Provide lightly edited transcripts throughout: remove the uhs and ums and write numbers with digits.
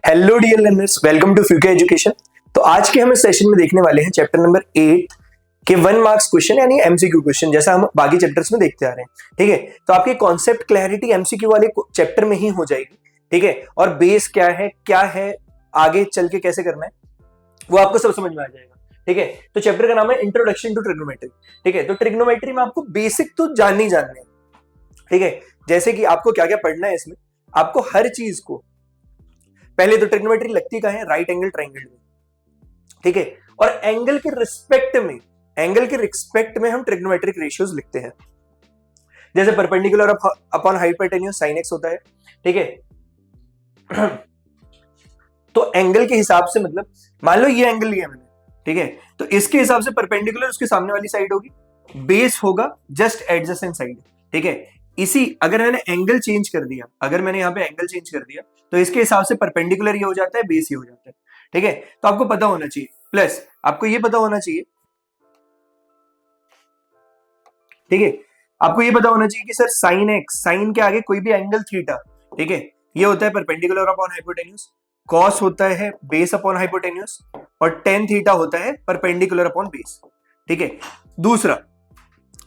Hello dear learners, welcome to फ्यूके education. तो आज के हम इस सेशन में देखने वाले हैं चैप्टर नंबर 8 के 1 मार्क्स क्वेश्चन यानी एमसीक्यू क्वेश्चन, जैसा हम बाकी चैप्टर्स में देखते आ रहे हैं। ठीक है, तो आपकी कॉन्सेप्ट क्लैरिटी एमसीक्यू वाले चैप्टर में ही हो जाएगी। ठीक है, और बेस क्या है आगे चल के कैसे करना है वो आपको सब समझ में आ जाएगा। ठीक है, तो चैप्टर का नाम है इंट्रोडक्शन टू ट्रिग्नोमेट्री। ठीक है, तो ट्रिग्नोमेट्री में आपको बेसिक तो जानने ही जानने हैं। ठीक है, जैसे कि आपको क्या क्या पढ़ना है इसमें, आपको हर चीज को पहले तो ट्रिग्नोमेट्री लगती कहां है, राइट एंगल ट्रायंगल में। ठीक है, और एंगल के रिस्पेक्ट में हम ट्रिग्नोमेट्रिक रेशियोज लिखते हैं। जैसे perpendicular upon hypotenuse sin x होता है। ठीक है, तो एंगल के हिसाब से, मतलब मान लो ये एंगल लिया मैंने, ठीक है, तो इसके हिसाब से परपेंडिकुलर उसके सामने वाली साइड होगी, बेस होगा जस्ट एडजेसेंट साइड। ठीक है, इसी अगर मैंने एंगल चेंज कर दिया, अगर मैंने यहाँ पे एंगल चेंज कर दिया तो इसके हिसाब से परपेंडिकुलर ये हो जाता है, बेस ये हो जाता है। ठीक है, तो आपको पता होना चाहिए, प्लस आपको ये पता होना चाहिए, ठीक है, आपको ये पता होना चाहिए कि सर साइन एक्स, साइन के आगे कोई भी एंगल थीटा, ठीक है, ये होता है परपेंडिकुलर अपॉन हाइपोटेन्यूज, कॉस होता है बेस अपॉन हाइपोटेन्यूज, और टेन थीटा होता है परपेंडिकुलर अपॉन बेस। ठीक है, दूसरा,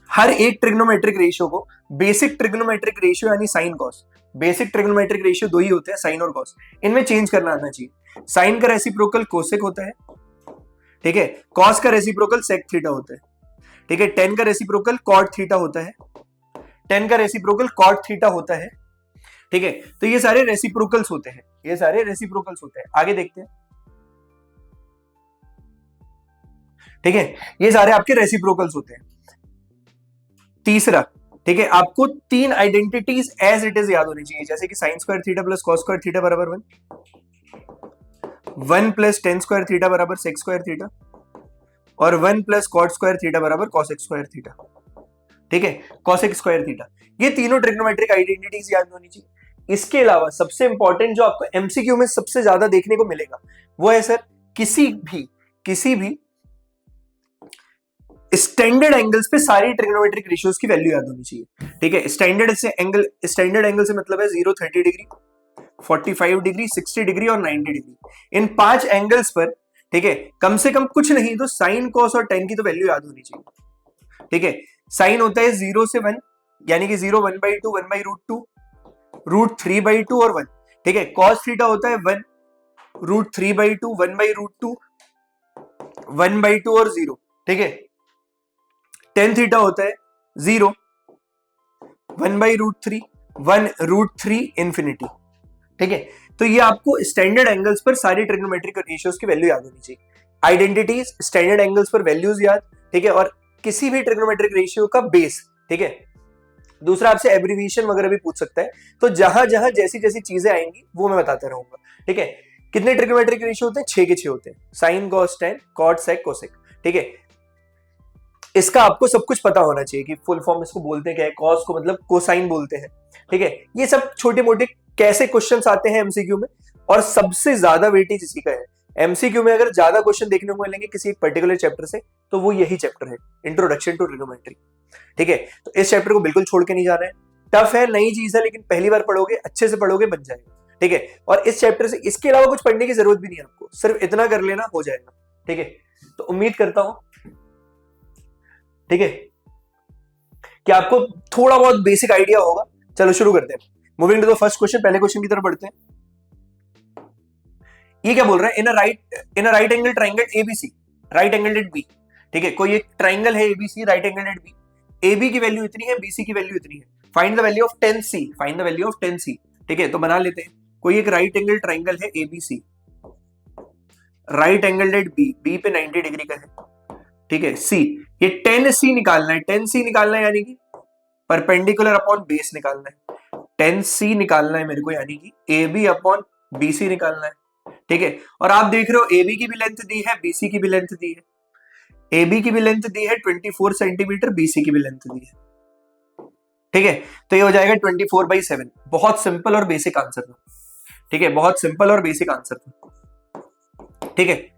हर एक ट्रिग्नोमेट्रिक रेशियो को बेसिक ट्रिग्नोमेट्रिक रेशियो यानी sine cos, basic trigonometric ratio दो ही होते हैं, साइन और कॉस, इनमें चेंज करना आना चाहिए। साइन का रेसिप्रोकल कोसेक होता है, ठीक है, कॉस का रेसिप्रोकल सेक थीटा होता है। ठीक है, टेन का रेसिप्रोकल कॉट थीटा होता है, टेन का रेसिप्रोकल कॉट थीटा होता है। ठीक है, तो ये सारे रेसिप्रोकल्स होते हैं, ये सारे रेसिप्रोकल्स होते हैं। आगे देखते हैं। ठीक है, ये सारे आपके रेसिप्रोकल्स होते हैं। तीसरा, ठीक है, आपको तीन आइडेंटिटीज एज इट इज याद होनी चाहिए, जैसे कि sign square theta plus cos square theta बराबर 1 प्लस टेन स्क्वायर थीटा बराबर सेक स्क्वायर थीटा, और 1 प्लस कॉट स्क्वायर थीटा बराबर कॉसेक स्क्वायर थीटा। ठीक है, कॉसेक स्क्वायर थीटा, ये तीनों ट्रिग्नोमेट्रिक आइडेंटिटीज याद होनी चाहिए। इसके अलावा सबसे इंपॉर्टेंट जो आपको एमसीक्यू में सबसे ज्यादा देखने को मिलेगा वो है सर किसी भी स्टैंडर्ड एंगल्स पे सारी ट्रिग्नोमेट्रिक रेशियोज की वैल्यू याद होनी चाहिए। ठीक है, स्टैंडर्ड एंगल से मतलब है 0, 30 डिग्री, 45 डिग्री, 60 डिग्री और 90 डिग्री। इन 5 एंगल्स पर, ठीक है, कम से कम कुछ नहीं तो साइन, कॉस और टेन की तो वैल्यू याद होनी चाहिए। ठीक है, साइन होता है 0 से 1 यानी कि 0, 1/2, 1/√2, √3/2 और 1। ठीक है, कॉस थीटा होता है 1, √3/2, 1/√2, 1/2 और 0। ठीक है, टेन थीटा होता है 0, 1/√3, 1√3 इंफिनिटी। ठीक है, तो ये आपको स्टैंडर्ड एंगल्स पर सारी ट्रिग्नोमेट्रिक रेशियोज की वैल्यू याद होनी चाहिए। आइडेंटिटीज, स्टैंडर्ड एंगल्स पर वैल्यूज याद, ठीक है, और किसी भी ट्रिग्नोमेट्रिक रेशियो का बेस। ठीक है, दूसरा आपसे एब्रिविएशन वगैरह भी पूछ सकता है, तो जहां जहां जैसी जैसी चीजें आएंगी वो मैं बताता रहूंगा। ठीक है, कितने ट्रिग्नोमेट्रिक रेशियो होते हैं? 6 के 6 होते हैं, साइन, कॉस, टेन, कॉट, सेक, कोसेक। ठीक है, इसका आपको सब कुछ पता होना चाहिए कि फुल फॉर्म इसको बोलते क्या है, कॉस को मतलब कोसाइन बोलते हैं। ठीक है, ये सब छोटे मोटे कैसे क्वेश्चंस आते हैं एमसीक्यू में, और सबसे ज्यादा वेटेज इसी का है। एमसीक्यू में अगर ज्यादा क्वेश्चन देखने को मिलेंगे किसी एक पर्टिकुलर चैप्टर से, तो वो यही चैप्टर है, इंट्रोडक्शन टू ट्रिग्नोमेट्री। ठीक है, तो इस चैप्टर को बिल्कुल छोड़ के नहीं जाना है। टफ है, नई चीज है, लेकिन पहली बार पढ़ोगे, अच्छे से पढ़ोगे, बन जाएगा। ठीक है, और इस चैप्टर से इसके अलावा कुछ पढ़ने की जरूरत भी नहीं है आपको, सिर्फ इतना कर लेना हो जाएगा। ठीक है, तो उम्मीद करता हूं, ठीक है, कि आपको थोड़ा बहुत बेसिक आइडिया होगा। चलो शुरू करते हैं, moving to the first question. पहले क्वेश्चन की तरफ बढ़ते हैं। ये क्या बोल रहा है? In a right angle triangle ABC, right angle B. ठीक है, कोई एक ट्राइंगल है ABC, right angle B, AB की वैल्यू इतनी है, बीसी की वैल्यू इतनी है, find the value of 10C, find the value of 10C। ठीक है, तो बना लेते हैं। कोई एक राइट एंगल ट्राइंगल है ABC, right angle B, B पे 90 डिग्री का है। ठीक है, सी, ये 10C निकालना है, 10C निकालना है यानी कि परपेंडिकुलर अपॉन बेस निकालना है, 10C निकालना है मेरे को, यानी कि AB अपॉन BC निकालना है। ठीक है, और आप देख रहे हो AB की भी लेंथ दी है, BC की भी लेंथ दी है, AB की भी लेंथ दी है 24 सेंटीमीटर, BC की भी लेंथ दी है। ठीक है, तो ये हो जाएगा 24/7। बहुत सिंपल और बेसिक आंसर था। ठीक है, बहुत सिंपल और बेसिक आंसर था। ठीक है,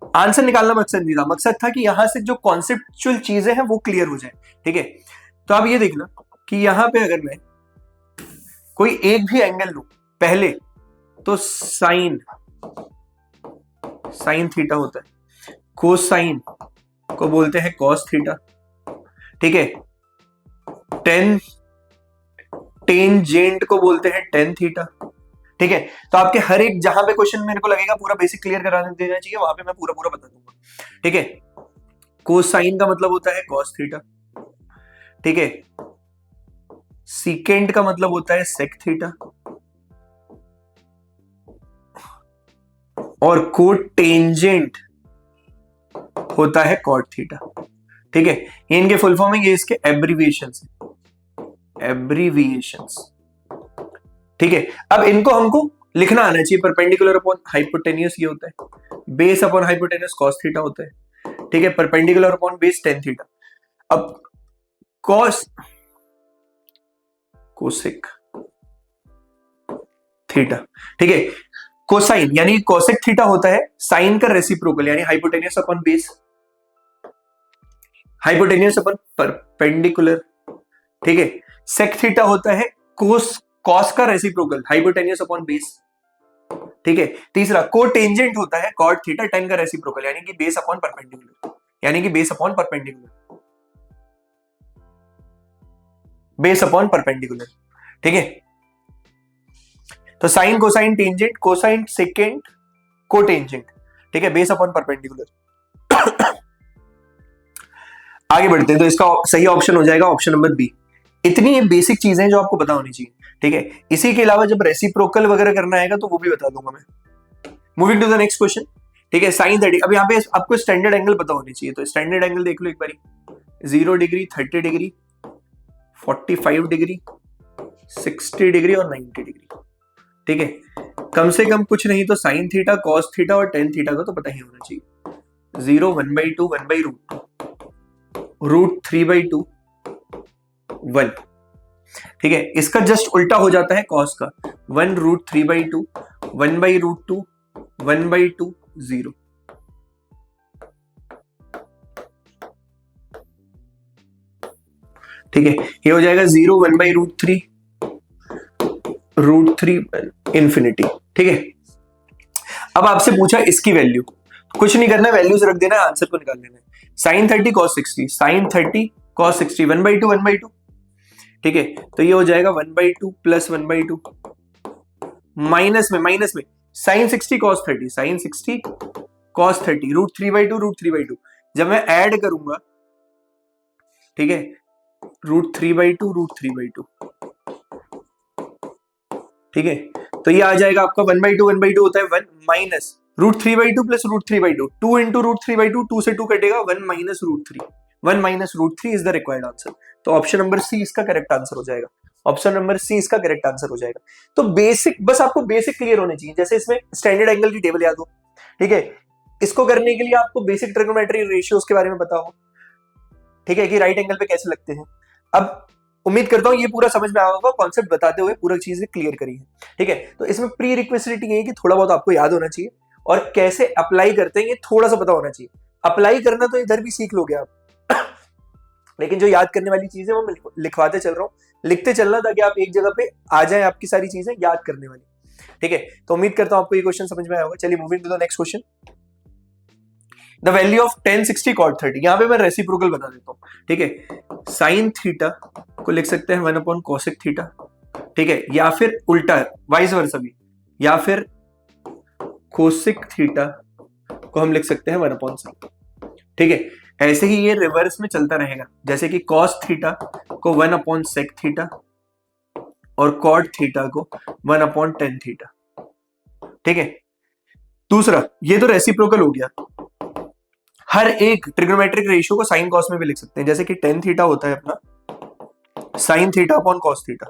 आंसर निकालना मकसद नहीं था, मकसद था कि यहां से जो कॉन्सेप्चुअल चीजें हैं वो क्लियर हो जाए। ठीक है, तो आप ये देखना कि यहां पे अगर मैं कोई एक भी एंगल लूं, पहले तो साइन थीटा होता है। कोसाइन को बोलते हैं कॉस थीटा, ठीक है। टेंजेंट को बोलते हैं टेन थीटा, ठीक है। तो आपके हर एक जहां पे क्वेश्चन मेरे को लगेगा पूरा बेसिक क्लियर करा देना चाहिए, वहां पे मैं पूरा पूरा बता दूंगा, ठीक है। कोसाइन का मतलब होता है कॉस थीटा, ठीक है। सीकेंट का मतलब होता है सेक थीटा, और कोटेंजेंट होता है कॉट थीटा, ठीक है। ये इनके फुल फॉर्म है, ये इसके एब्रीविएशंस ठीक है। अब इनको हमको लिखना आना चाहिए। परपेंडिकुलर अपॉन हाइपोटेन्यूस ये होता है, base upon hypotenuse cos theta होता है, ठीक है। Perpendicular upon base tan theta. अब कोसेक थीटा, ठीक है। कोसाइन यानी कोसेक थीटा होता है साइन का रेसिप्रोकल, यानी hypotenuse upon base, hypotenuse upon perpendicular, ठीक है। सेक थीटा होता है कॉस का रेसिप्रोकल, हाइपोटेन्यूस अपॉन बेस, ठीक है। तीसरा कोटेंजेंट होता है कॉट थीटा, टेन का रेसिप्रोकल, यानी कि बेस अपॉन परपेंडिकुलर, ठीक है। तो sine cosine tangent, cosine second cotangent, ठीक है, बेस अपॉन परपेंडिकुलर। आगे बढ़ते हैं, तो इसका सही ऑप्शन हो जाएगा ऑप्शन नंबर बी। इतनी ये बेसिक चीजें जो आपको पता होनी चाहिए, ठीक है। इसी के अलावा जब रेसिप्रोकल वगैरह करना आएगा तो वो भी बता दूंगा मैं। Moving to the next question, ठीक है। साइन 30, अब यहाँ पे आपको स्टैंडर्ड एंगल पता होनी चाहिए, तो स्टैंडर्ड एंगल देख लो एक बारी। 0 डिग्री, 30 डिग्री, 45 डिग्री, 60 डिग्री और 90 डिग्री, ठीक है। कम से कम कुछ नहीं तो साइन थीटा, कॉस थीटा और टेन थीटा का तो पता ही होना चाहिए। 0, 1/2, 1/√2, √3/2, 1, ठीक है। इसका जस्ट उल्टा हो जाता है कॉस का, 1√3/2, 1/√2, 1/2, 0, ठीक है। ये हो जाएगा 0, 1/√3, √3 इंफिनिटी, ठीक है। अब आपसे पूछा इसकी वैल्यू, कुछ नहीं करना, वैल्यूज रख देना, आंसर को निकाल लेना है। साइन 30 कॉस 60, साइन 30 कॉस 60, 1/2, 1/2, ठीक है। तो ये हो जाएगा 1/2 प्लस 1/2, माइनस में साइन 60 कॉस 30, साइन 60 कॉस 30, √3/2, √3/2। जब मैं ऐड करूंगा, ठीक है, √3/2, √3/2, ठीक है। तो ये आ जाएगा आपका 1/2, 1/2 होता है 1, माइनस √3/2 प्लस √3/2, 2 इंटू √3/2, 2 से 2 कटेगा, 1 minus √3, 1 minus √3 is the required answer. तो ऑप्शन नंबर सी इसका करेक्ट आंसर हो जाएगा, ऑप्शन नंबर सी इसका करेक्ट आंसर हो जाएगा। तो बेसिक, बस आपको बेसिक क्लियर होने चाहिए। जैसे इसमें स्टैंडर्ड एंगल की टेबल याद हो, ठीक है। इसको करने के लिए आपको बेसिक ट्रिग्नोमेट्री रेशियोज के बारे में पता हो, ठीक है, कि राइट एंगल पे कैसे लगते हैं। अब उम्मीद करता हूं ये पूरा समझ में आया होगा, कॉन्सेप्ट बताते हुए पूरा चीजें क्लियर करी है, ठीक है। तो इसमें प्री रिक्वेस्ट ये है कि थोड़ा बहुत आपको याद होना चाहिए, और कैसे अप्लाई करते हैं ये थोड़ा सा पता होना चाहिए। अप्लाई करना तो इधर भी सीख लोगे आप, लेकिन जो याद करने वाली चीज है वो मैं लिखवाते चल रहा हूँ, लिखते चलना, ताकि आप एक जगह पे आ जाए, आपकी सारी चीजें याद करने वाली, ठीक है। तो उम्मीद करता हूं आपको ये क्वेश्चन समझ में आया होगा। चलिए moving to the next question. The value of tan 60 cot 30, यहां पे मैं रेसिप्रोकल बता देता हूं, ठीक है। साइन थीटा को लिख सकते हैं 1 cosec थीटा, ठीक है, या फिर उल्टा वाइस वर्सा भी, या फिर कोसेक थीटा को हम लिख सकते हैं 1 sin, ठीक है। ऐसे ही ये रिवर्स में चलता रहेगा, जैसे कि cos थीटा को 1 sec थीटा और cot थीटा को 1 tan थीटा, ठीक है। दूसरा, ये तो रेसिप्रोकल हो गया। हर एक ट्रिग्नोमेट्रिक रेशियो को साइन कॉस में भी लिख सकते हैं, जैसे कि tan थीटा होता है अपना sine theta upon cos theta,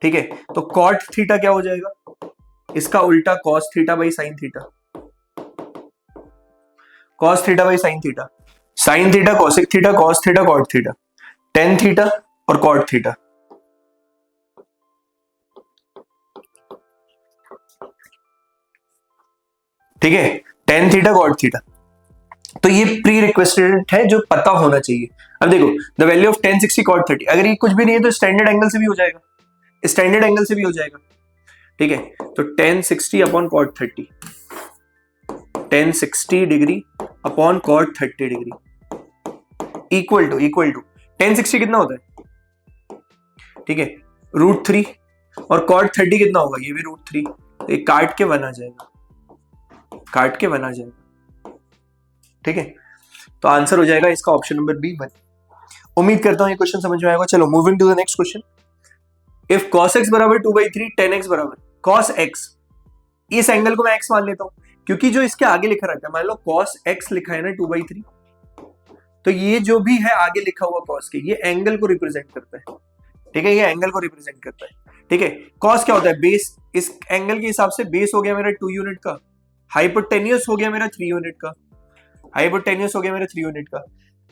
ठीक है। तो कॉट थीटा क्या हो जाएगा, इसका उल्टा cos theta by sine theta, cos theta by sine theta, sine theta cosec theta, cos theta cot theta, tan theta और कॉट थीटा, ठीक है, tan थीटा कॉट थीटा। तो ये प्री रिक्वेस्टेड है जो पता होना चाहिए। अब देखो, the value of tan 60 cot 30, अगर ये कुछ भी नहीं है तो स्टैंडर्ड एंगल से भी हो जाएगा, स्टैंडर्ड एंगल से भी हो जाएगा, ठीक है, तो tan 60 upon cot 30, tan 60 degree upon cot 30 degree equal to tan 60 कितना होता है, ठीक है, √3 और cot 30 कितना होगा, ये भी √3, तो ये काट के 1 आ जाएगा, काट के 1 आ जाएगा, ठीक है, तो आंसर हो जाएगा इसका ऑप्शन नंबर बी 1। उम्मीद करता हूं ये क्वेश्चन समझ में आएगा। चलो moving to the next question. If cos x बराबर 2/3 tan x बराबर cos x, इस एंगल को मैं x मान लेता हूं क्योंकि जो इसके आगे लिखा रहता है, मान लो cos x लिखा है ना 2/3, तो ये जो भी है आगे लिखा हुआ cos के, ये एंगल को रिप्रेजेंट करता है, ठीक है, ये एंगल को रिप्रेजेंट करता है, ठीक है। cos क्या होता है, बेस, इस एंगल के हिसाब से बेस हो गया मेरा 2 यूनिट का, हाइपोटेन्यूस हो गया मेरा 3 यूनिट का, हाइपोटेन्यूस हो गया मेरा 3 यूनिट का।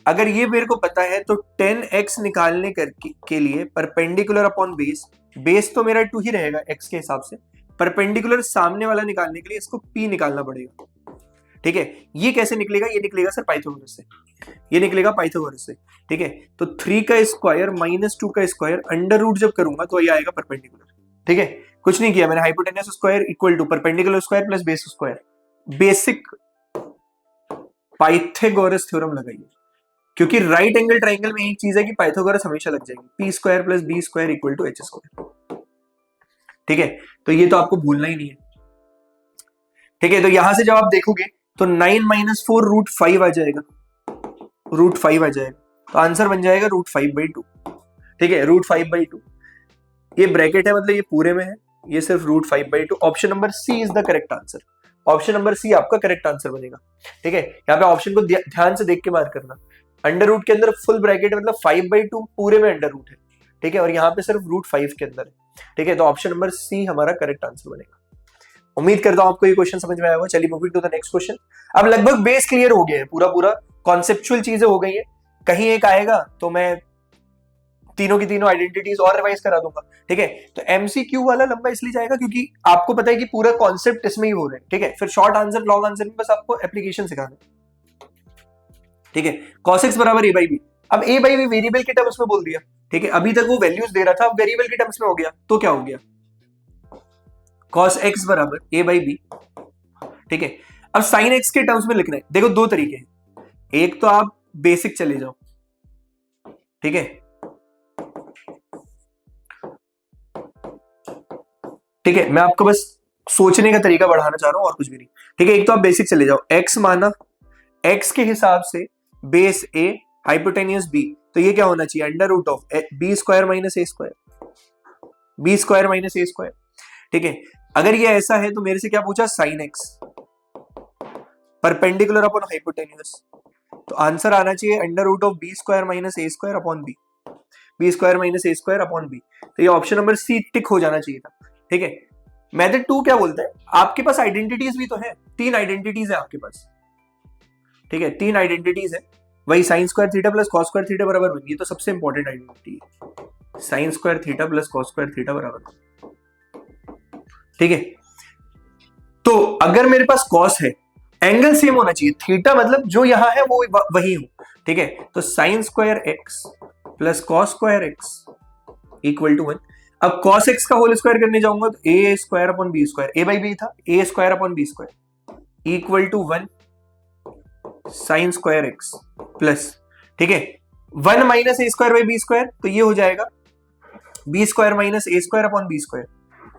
अगर ये मेरे को पता है तो 10x निकालने के लिए परपेंडिकुलर अपॉन बेस, बेस तो मेरा 2 ही रहेगा x के हिसाब से, परपेंडिकुलर सामने वाला निकालने के लिए इसको p निकालना पड़ेगा, ठीक है। ये कैसे निकलेगा, ये निकलेगा सर पाइथागोरस से, ये निकलेगा पाइथागोरस से, ठीक है। तो 3 का स्क्वायर माइनस 2 का स्क्वायर अंडर रूट जब करूंगा तो ये आएगा परपेंडिकुलर, ठीक है। कुछ नहीं किया मैंने, hypotenuse square equal to perpendicular square plus base square, basic Pythagoras theorem लगाइए, क्योंकि राइट एंगल ट्राइंगल में एक चीज है कि पाइथागोरस हमेशा लग जाएगी, p square plus B square equal to h square, ठीक है। तो ये तो आपको भूलना ही नहीं है, ठीक है। तो यहां से जब आप देखोगे तो 9 - 4 √5 आ जाएगा, √5 आ जाएगा, तो आंसर बन जाएगा √5/2, ठीक है, √5/2। ये ब्रैकेट है मतलब ये पूरे में है, ये सिर्फ √5/2। Option number C is the correct answer, option number C आपका करेक्ट आंसर बनेगा, ठीक है। यहाँ पे ऑप्शन को ध्यान से देख के मार्क करना, अंडर रूट के अंदर फुल ब्रैकेट मतलब 5/2 पूरे में अंडर रूट है, ठीक है, और यहाँ पे सिर्फ √5 के अंदर है, ठीक है। तो ऑप्शन नंबर सी हमारा करेक्ट आंसर बनेगा। उम्मीद करता हूं आपको ये क्वेश्चन समझ में आया होगा। चलिए moving to the next question. अब लगभग बेस क्लियर हो गया है, पूरा कॉन्सेप्चुअल चीजें हो गई है, कहीं एक आएगा तो मैं तीनों की तीनों आइडेंटिटीज और रिवाइज करा दूंगा, ठीक है। तो एमसीक्यू वाला लंबा इसलिए जाएगा क्योंकि आपको पता है कि पूरा कॉन्सेप्ट इसमें ही हो रहा है, ठीक है। फिर शॉर्ट आंसर लॉन्ग आंसर में बस आपको एप्लीकेशन सिखाना, ठीक है। cos x बराबर a/b, अब a/b वेरिएबल के टर्म्स में बोल दिया, ठीक है। अभी तक वो वैल्यूज दे रहा था, अब वेरिएबल के टर्म्स में हो गया, तो क्या हो गया, cos x बराबर a/b, ठीक है। अब sin x के टर्म्स में लिखना है, देखो दो तरीके हैं, एक तो आप बेसिक चले जाओ, ठीक है, ठीक है, मैं आपको बस सोचने का तरीका बढ़ाना चाह रहा हूं और कुछ भी नहीं, ठीक है। एक तो आप बेसिक चले जाओ, x माना, x के हिसाब से बेस a हाइपोटेन्यूस b, तो ये क्या होना चाहिए, under root of b square minus a square, b square minus a square, ठीक है। अगर ये ऐसा है तो मेरे से क्या पूछा, sin x perpendicular upon hypotenuse, तो आंसर आना चाहिए under root of b square minus a square upon b, b square minus a square upon b, तो ये ऑप्शन नंबर सी टिक हो जाना चाहिए था, ठीक है। मेथड 2 क्या बोलता है, आपके पास आइडेंटिटीज भी तो है, 3 आइडेंटिटीज है आपके पास, ठीक है, 3 आइडेंटिटीज है, वही sin square theta plus cos square theta बराबर 1, ये तो सबसे इंपॉर्टेंट आइडेंटिटी है, sin square theta plus cos square theta बराबर 1, ठीक है। तो अगर मेरे पास cos है, एंगल सेम होना चाहिए, थीटा मतलब जो यहां है वो वही हो, ठीक है। तो sin square x plus cos square x equal to 1। अब cos x का होल स्क्वायर करने जाऊंगा तो a square upon b square, a/b था, a square upon b square equal to 1 sine square x plus, ठीक है, 1 minus a square by b square, तो ये हो जाएगा b square minus a square upon b square,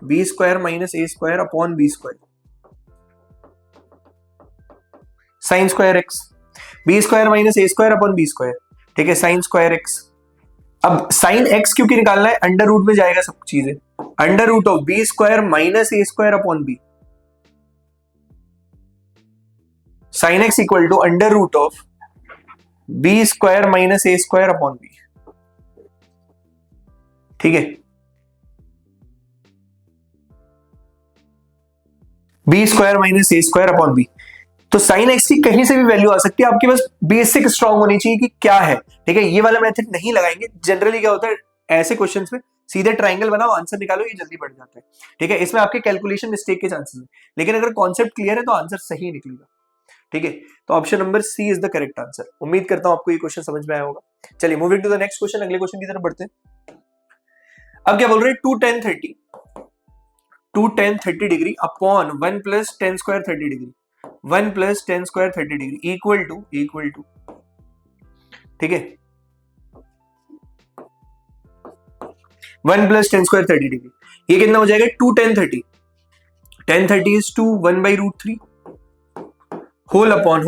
b square minus a square upon b square sine square x, b square minus a square upon b square, ठीक है, sign square x। अब sign x क्योंकि निकालना है, under root में जाएगा सब चीजें, under root of b square minus a square upon b, sine x equal to under root of b square minus a square upon b, ठीक है, b square minus a square upon b। तो sine X की कहीं से भी value आ सकती है, आपके पास बेसिक स्ट्रांग होनी चाहिए कि क्या है, ठीक है। ये वाला मेथड नहीं लगाएंगे, जनरली क्या होता है ऐसे क्वेश्चंस में सीधे ट्रायंगल बनाओ आंसर निकालो, ये जल्दी बढ़ जाता है, ठीक है। इसमें आपके कैलकुलेशन मिस्टेक के चांसेस है, लेकिन अगर कॉन्सेप्ट क्लियर है तो आंसर सही निकलेगा, ठीक है। तो option number C is the correct answer. उम्मीद करता हूं आपको ये क्वेश्चन समझ में आया होगा। चलिए moving to the next question, अगले क्वेश्चन की तरफ बढ़ते हैं। अब क्या बोल रहे हैं, 2 tan 30 2 tan 30 degree upon 1 plus tan square 30 degree, 1 plus tan square 30 degree equal to, ठीक है, 1 प्लस टेन स्क्वायर 30 डिग्री, ये कितना हो जाएगा 2 tan 30, tan 30 is 2, 1 by root 3 whole upon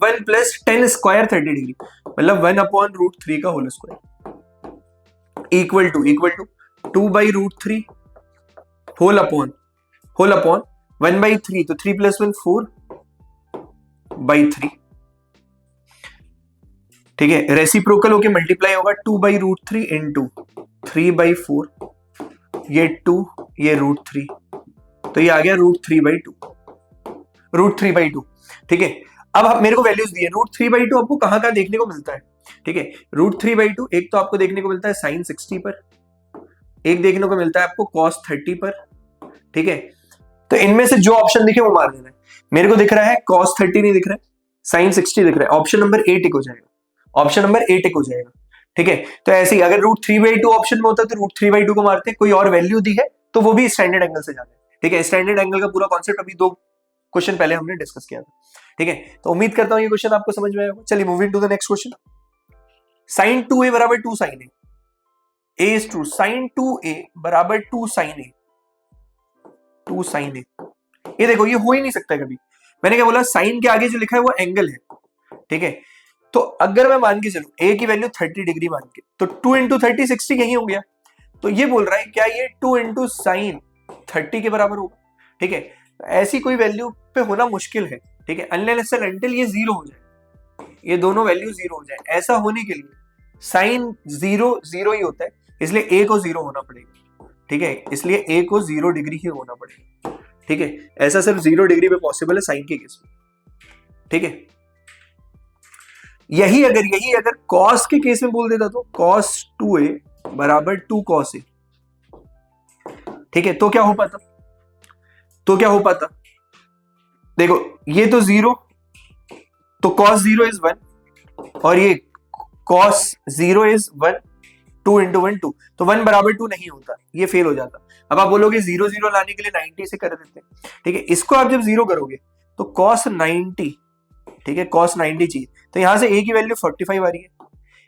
1 plus tan square 30 degree मतलब 1 अपॉन रूट 3 का whole square equal to 2 by root 3 whole upon 1 by 3, तो 3 plus 1 4 by 3, ठीक है, रेसिप्रोकल होके मल्टीप्लाई होगा 2 बाई रूट 3 इंटू 3 बाई 4, ये 2 ये रूट 3, तो ये आ गया रूट 3 बाई 2, ठीक है। अब मेरे को वैल्यूज दिए, रूट 3 बाई 2 आपको कहां कहां देखने को मिलता है, ठीक है, रूट 3 बाई 2 एक तो आपको देखने को मिलता है साइन 60 पर, एक देखने को मिलता है आपको कॉस 30 पर, ठीक है, तो इनमें से जो ऑप्शन दिखे वो मार देना है। मेरे को दिख रहा है कॉस 30 नहीं दिख रहा है, साइन 60 दिख रहा है, ऑप्शन नंबर ए टिक हो जाएगा, ऑप्शन नंबर ए टिक हो जाएगा, ठीक है। तो ऐसे ही अगर रूट 3 बाई 2 ऑप्शन में होता है तो रूट 3 बाई 2 को मारते हैं, कोई और वैल्यू दी है तो वो भी स्टैंडर्ड एंगल से जाना है, ठीक है। स्टैंडर्ड एंगल का पूरा कॉन्सेप्ट अभी 2 क्वेश्चन पहले हमने डिस्कस किया था, ठीक है। तो उम्मीद करता हूं ये क्वेश्चन आपको समझ में आया होगा। चलिए moving to the next question, sine 2a बराबर 2 sine A is to, sine 2a बराबर 2 साइन ए, 2 साइन ए, ये देखो ये हो ही नहीं सकता कभी, मैंने क्या बोला, साइन के आगे जो लिखा है वो एंगल है, ठीक है। तो अगर मैं मान के चलूं a की वैल्यू 30 डिग्री मान के, तो 2 इंटू 30 60 यही हो गया, तो ये बोल रहा है क्या ये 2 इंटू साइन 30 के बराबर होगा, ठीक है। ऐसी कोई वैल्यू पे होना मुश्किल है, ठीक है, अनलेस एंड अनटिल ये जीरो हो जाए, ये दोनों वैल्यू जीरो हो जाए। ऐसा होने के लिए साइन जीरो जीरो ही होता है, इसलिए a को जीरो होना पड़ेगा, ठीक है, इसलिए a को 0 डिग्री ही होना पड़ेगा, ठीक है। ऐसा सिर्फ 0 डिग्री पे पॉसिबल है साइन के केस में, ठीक है। यही अगर कॉस के केस में बोल देता तो cos 2a बराबर 2 cos a, ठीक है, तो क्या हो पाता, देखो ये तो 0, तो cos 0 इज 1 और ये cos 0 इज 1, 2 इंटू 1 2, तो 1 बराबर 2 नहीं होता, ये फेल हो जाता। अब आप बोलोगे 0 0 लाने के लिए 90 से कर देते हैं, ठीक है, इसको आप जब 0 करोगे तो cos 90, ठीक है, cos 90 चाहिए, तो यहां से a की वैल्यू 45 आ रही है,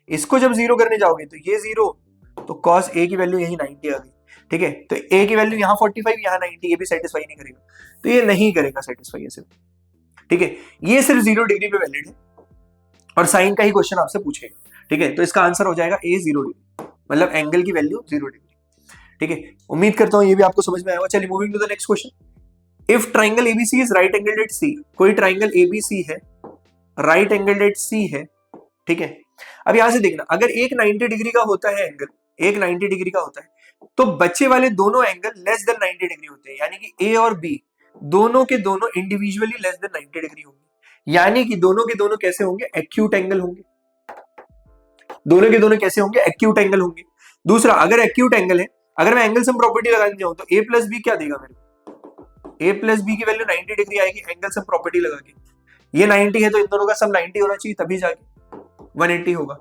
इसको जब 0 करने जाओगे तो ये 0, तो cos a की वैल्यू यही 90 आ गई, ठीक है। तो a की वैल्यू यहाँ 45 यहाँ 90, ये भी सेटिस्फाई नहीं करेगा, तो ये नहीं करेगा सेटिस्फाई ऐसे, ठीक है। ये सिर्फ 0 डिग्री पे वैलिड है और साइन का ही क्वेश्चन आपसे पूछेगा, ठीक है, तो इसका आंसर हो जाएगा a 0 डिग्री, मतलब एंगल की वैल्यू 0 डिग्री, ठीक है। उम्मीद करता हूं ये भी आपको समझ में आएगा। चलिए moving to the next question, if triangle ABC is right angle at C, कोई ट्राइंगल एबीसी है, राइट एंगल एट सी है, ठीक है। अब यहां से देखना, अगर एक 90 डिग्री का होता है एंगल, एक 90 डिग्री का होता है, तो बच्चे वाले दोनों एंगल लेस देन 90 डिग्री होते हैं, यानी कि ए और बी दोनों के दोनों इंडिविजुअली लेस देन 90 डिग्री होंगे, यानी कि दोनों के दोनों कैसे होंगे, एक्यूट एंगल होंगे, दोनों के दोनों कैसे होंगे, एक्यूट एंगल होंगे। दूसरा, अगर एक्यूट एंगल है, अगर मैं एंगल सम प्रॉपर्टी लगाने जाऊं तो a प्लस बी क्या देगा मेरे को, a प्लस बी की वैल्यू 90 डिग्री आएगी एंगल सम प्रॉपर्टी लगा के, ये 90 है तो इन दोनों का सम 90 होना चाहिए, तभी जाके 180 होगा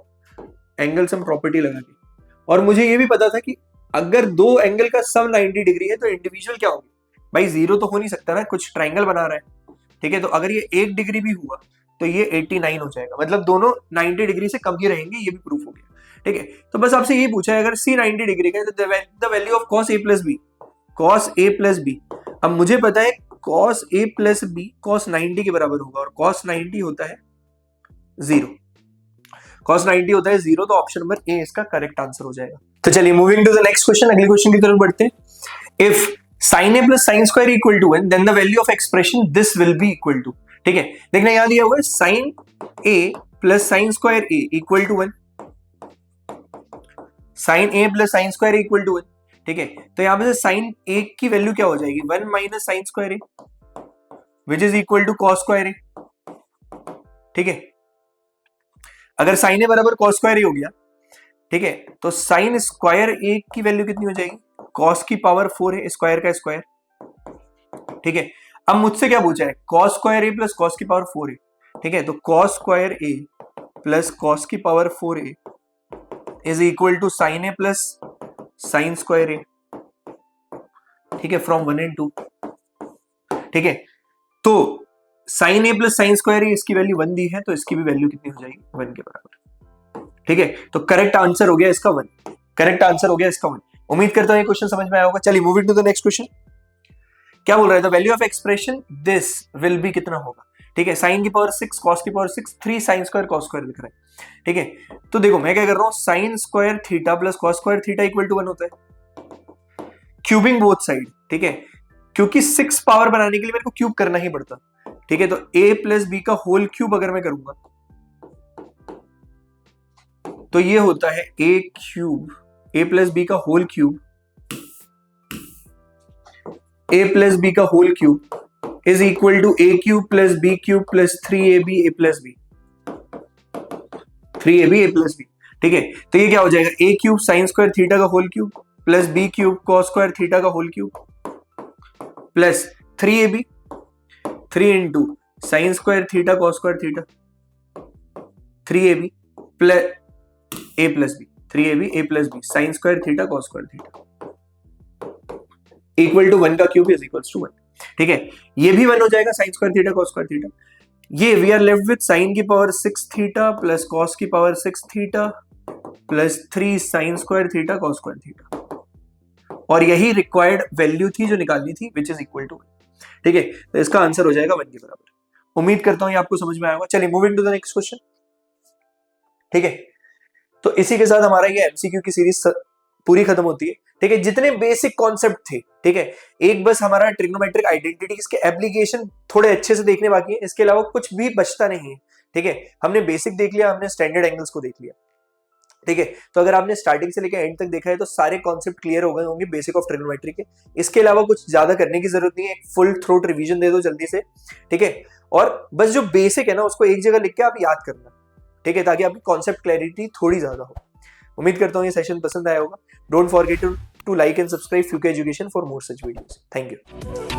एंगल सम प्रॉपर्टी लगा के। और मुझे ये भी पता था कि अगर दो एंगल का सम 90 डिग्री है तो इंडिविजुअल क्या होगी, भाई 0 तो हो नहीं सकता ना, कुछ ट्राइंगल बना रहा है, ठीक है। तो अगर ये 1 डिग्री भी हुआ तो ये 89 हो जाएगा, मतलब दोनों 90 डिग्री से कम ही रहेंगे, ये भी प्रूफ हो गया, ठीक है। तो बस आपसे ये पूछा है, अगर C 90 डिग्री का है तो the value of cos a plus B, cos a plus B, अब मुझे पता है cos a plus B cos 90 के बराबर होगा, और cos 90 होता है 0, cos 90 होता है 0, तो ऑप्शन नंबर ए इसका करेक्ट आंसर हो जाएगा। तो चलिए moving to the next question, अगले क्वेश्चन की तरफ बढ़ते हैं। If sin a plus sin square equal to 1 then the value of expression this will be equal to, ठीक है। देखना यहां दिया हुआ है sin a plus sin square a equal to 1, sin a plus sin square equal to 1, ठीक है। तो यहां पे से sin a की वैल्यू क्या हो जाएगी, 1 minus sin square a which is equal to cos square a, ठीक है। अगर sin a बराबर cos स्क्वायर a हो गया, ठीक है, तो sin स्क्वायर a की वैल्यू कितनी हो जाएगी, cos की पावर 4 है, स्क्वायर का स्क्वायर, ठीक है। अब मुझसे क्या पूछा है, cos square a plus cos की पावर 4 है, ठीक है। तो cos square a plus cos की power 4a is equal to sin a plus sin square a, ठीक है, फ्रॉम 1 and 2। ठीक है, तो साइन ए प्लस साइन स्क्वायर है, इसकी वैल्यू 1 दी है, तो इसकी भी वैल्यू कितनी हो जाएगी, 1 के बराबर। ठीक है, तो करेक्ट आंसर हो गया इसका 1। करेक्ट आंसर हो गया इसका 1। उम्मीद करता हूं ये क्वेश्चन समझ में आया होगा। चलिए moving to the next question. क्या बोल रहा है, the value of expression this will be कितना होगा। ठीक है, साइन की पावर 6 कॉस की power 6 3 sine square cos square दिख रहा है। ठीक है, तो देखो मैं क्या कर रहा हूं, sine square theta plus cos square theta equal to 1 होता है, क्यूबिंग बोथ साइड। ठीक है, क्योंकि 6 पावर बनाने के लिए मेरे को क्यूब करना ही पड़ता। ठीक है, तो a प्लस बी का होल क्यूब अगर मैं करूंगा तो ये होता है a cube, a plus B का whole cube, a plus B का whole cube is equal to a cube plus B cube plus 3ab a plus B, 3ab a plus B. ठीक है, तो ये क्या हो जाएगा, a cube sine square theta का whole cube plus B cube cos square theta का whole cube plus 3ab, 3 into sine square theta cos square theta 3ab plus a plus B, 3ab a plus B sine square theta cos square theta equal to 1 का cube is equals to 1। ठीक है, ये भी 1 हो जाएगा, sine square theta cos square theta. ये we are left with sine की power 6 theta plus cos की power 6 theta plus 3 sine square theta cos square theta, और यही रिक्वायर्ड वैल्यू थी जो निकालनी थी, विच इज इक्वल टू 1। ठीक है, तो इसका आंसर हो जाएगा 1 के बराबर। उम्मीद करता हूं ये आपको समझ में आया होगा। चलिए moving to the next question. ठीक है, तो इसी के साथ हमारा ये एमसीक्यू की सीरीज पूरी खत्म होती है। ठीक है, जितने बेसिक कॉन्सेप्ट थे, ठीक है, एक बस हमारा ट्रिग्नोमेट्रिक आइडेंटिटीज के एप्लीकेशन थोड़े अच्छे से देखने बाकी है, इसके अलावा कुछ भी बचता नहीं है। ठीक है, हमने बेसिक देख लिया, हमने स्टैंडर्ड एंगल्स को देख लिया। ठीक है, तो अगर आपने स्टार्टिंग से लेकर एंड तक देखा है तो सारे कॉन्सेप्ट क्लियर हो गए होंगे बेसिक ऑफ ट्रिग्नोमेट्री के। इसके अलावा कुछ ज्यादा करने की जरूरत नहीं है, एक फुल थ्रोट रिवीजन दे दो जल्दी से। ठीक है, और बस जो बेसिक है ना उसको एक जगह लिख के आप याद करना। ठीक है, ताकि आपकी कॉन्सेप्ट क्लैरिटी थोड़ी ज्यादा हो। उम्मीद करता हूँ ये सेशन पसंद आया होगा। Don't forget to like and subscribe Fuke Education for more such videos. Thank you.